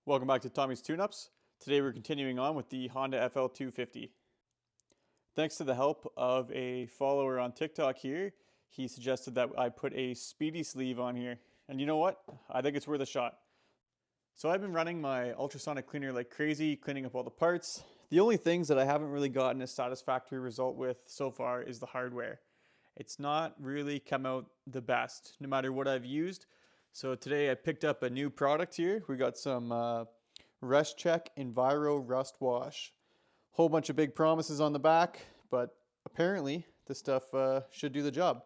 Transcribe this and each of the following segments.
Welcome back to Tommystuneups. Today we're continuing on with the Honda FL250. Thanks to the help of a follower on TikTok here, he suggested that I put a speedy sleeve on here. And you know what? I think it's worth a shot. So I've been running my ultrasonic cleaner like crazy, cleaning up all the parts. The only things that I haven't really gotten a satisfactory result with so far is the hardware. It's not really come out the best, no matter what I've used. So today I picked up a new product here. We got some Rust Check Enviro Rust Wash. Whole bunch of big promises on the back, but apparently this stuff should do the job.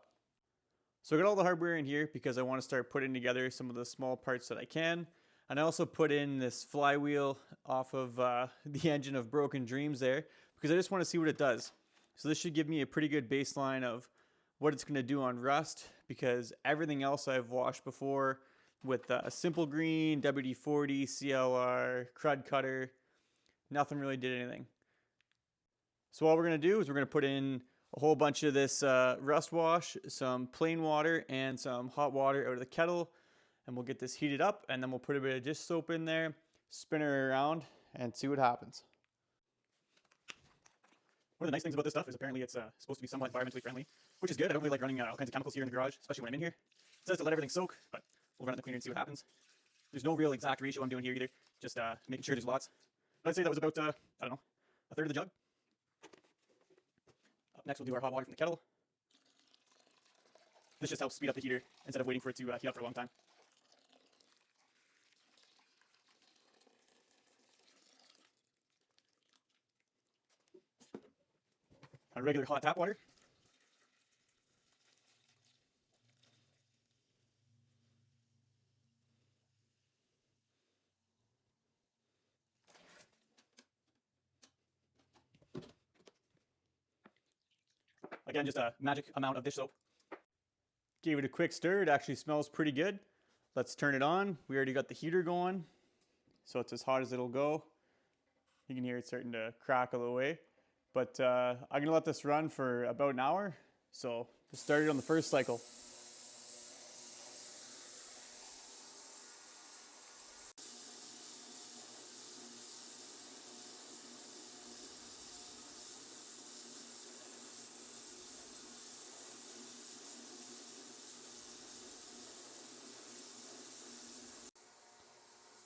So I got all the hardware in here because I want to start putting together some of the small parts that I can. And I also put in this flywheel off of the engine of Broken Dreams there because I just want to see what it does. So this should give me a pretty good baseline of what it's going to do on rust, because everything else I've washed before with a Simple Green, WD-40, CLR, Crud Cutter, nothing really did anything. So all we're going to do is we're going to put in a whole bunch of this rust wash, some plain water, and some hot water out of the kettle, and we'll get this heated up, and then we'll put a bit of dish soap in there, spin it around, and see what happens. One of the nice things about this stuff is apparently it's supposed to be somewhat environmentally friendly, which is good. I don't really like running all kinds of chemicals here in the garage, especially when I'm in here. It says to let everything soak, but we'll run it in the cleaner and see what happens. There's no real exact ratio I'm doing here either, just making sure there's lots. But I'd say that was about, I don't know, a third of the jug. Up next we'll do our hot water from the kettle. This just helps speed up the heater instead of waiting for it to heat up for a long time. Our regular hot tap water. Again, just a magic amount of dish soap. Gave it a quick stir. It actually smells pretty good. Let's turn it on. We already got the heater going, so it's as hot as it'll go. You can hear it starting to crackle away. But I'm going to let this run for about an hour. So we'll start it on the first cycle.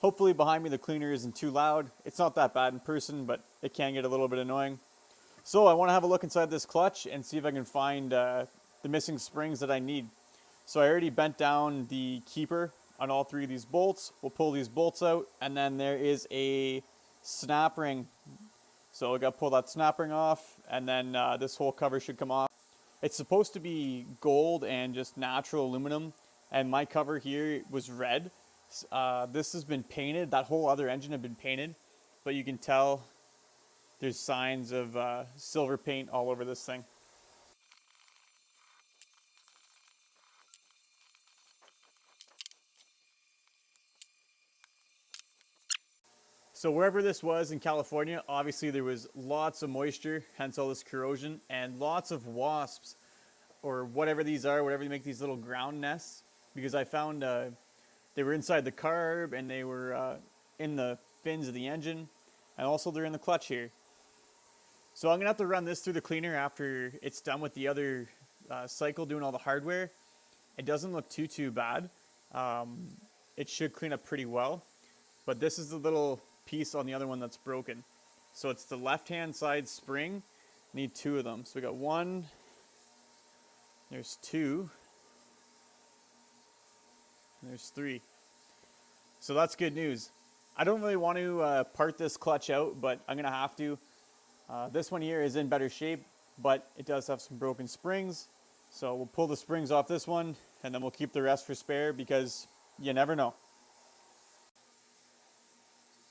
Hopefully behind me the cleaner isn't too loud. It's not that bad in person, but it can get a little bit annoying. So I want to have a look inside this clutch and see if I can find the missing springs that I need. So I already bent down the keeper on all three of these bolts. We'll pull these bolts out, and then there is a snap ring. So I got to pull that snap ring off, and then this whole cover should come off. It's supposed to be gold and just natural aluminum, and my cover here was red. This has been painted. That whole other engine had been painted, but you can tell there's signs of silver paint all over this thing. So wherever this was in California, obviously there was lots of moisture, hence all this corrosion, and lots of wasps, or whatever these are, whatever they make these little ground nests, because I found they were inside the carb, and they were in the fins of the engine, and also they're in the clutch here. So I'm going to have to run this through the cleaner after it's done with the other cycle doing all the hardware. It doesn't look too bad. It should clean up pretty well. But this is the little piece on the other one that's broken. So it's the left-hand side spring. Need two of them. So we got one. There's two. And there's three. So that's good news. I don't really want to part this clutch out, but I'm going to have to. This one here is in better shape, but it does have some broken springs. So we'll pull the springs off this one, and then we'll keep the rest for spare because you never know.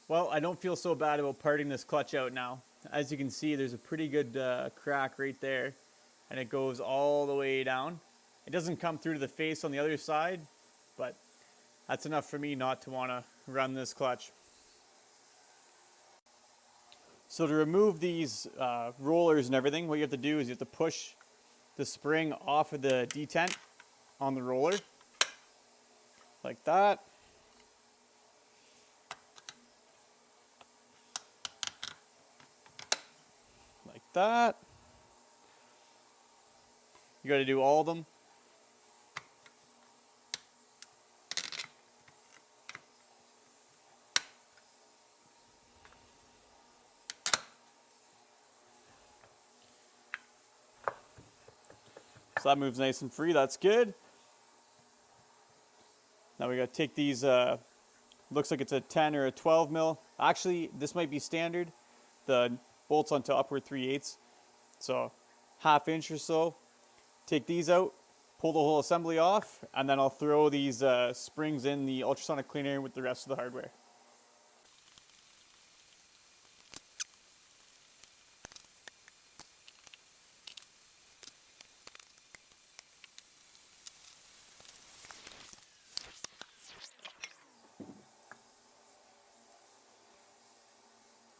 Well, I don't feel so bad about parting this clutch out now. As you can see, there's a pretty good crack right there, and it goes all the way down. It doesn't come through to the face on the other side, but that's enough for me not to want to run this clutch. So to remove these rollers and everything, what you have to do is you have to push the spring off of the detent on the roller, like that. that. You got to do all of them. So that moves nice and free. That's good. Now we got to take these, looks like it's a 10 or a 12 mil. Actually, this might be standard. The bolts onto upward 3/8. So 1/2 inch or so. Take these out, pull the whole assembly off, and then I'll throw these springs in the ultrasonic cleaner with the rest of the hardware.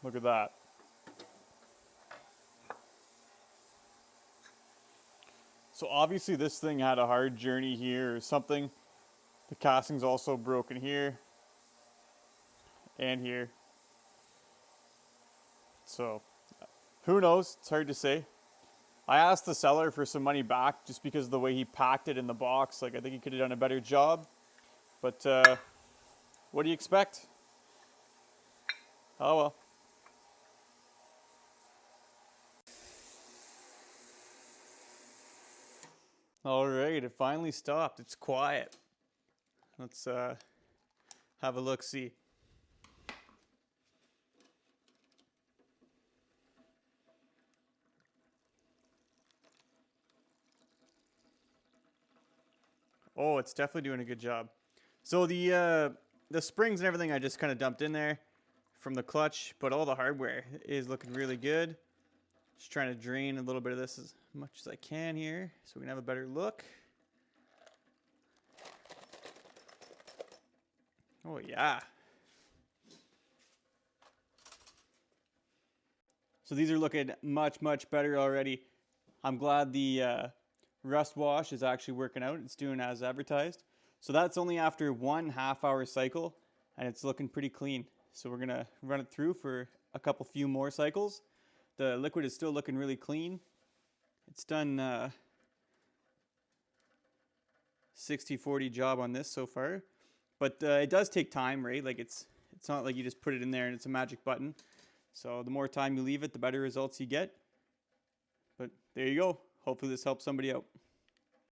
Look at that. So obviously this thing had a hard journey here or something. The casting's also broken here and here. So who knows? It's hard to say. I asked the seller for some money back just because of the way he packed it in the box. Like, I think he could have done a better job. But what do you expect? Oh well. All right, it finally stopped. It's quiet. Let's have a look-see. Oh, it's definitely doing a good job. So the springs and everything I just kind of dumped in there from the clutch, but all the hardware is looking really good. Just trying to drain a little bit of this as much as I can here so we can have a better look. Oh yeah. So these are looking much, much better already. I'm glad the rust wash is actually working out. It's doing as advertised. So that's only after 1.5 hour cycle and it's looking pretty clean. So we're gonna run it through for a few more cycles. The liquid is still looking really clean. It's done 60-40 job on this so far. But it does take time, right? Like it's not like you just put it in there and it's a magic button. So the more time you leave it, the better results you get. But there you go. Hopefully this helps somebody out.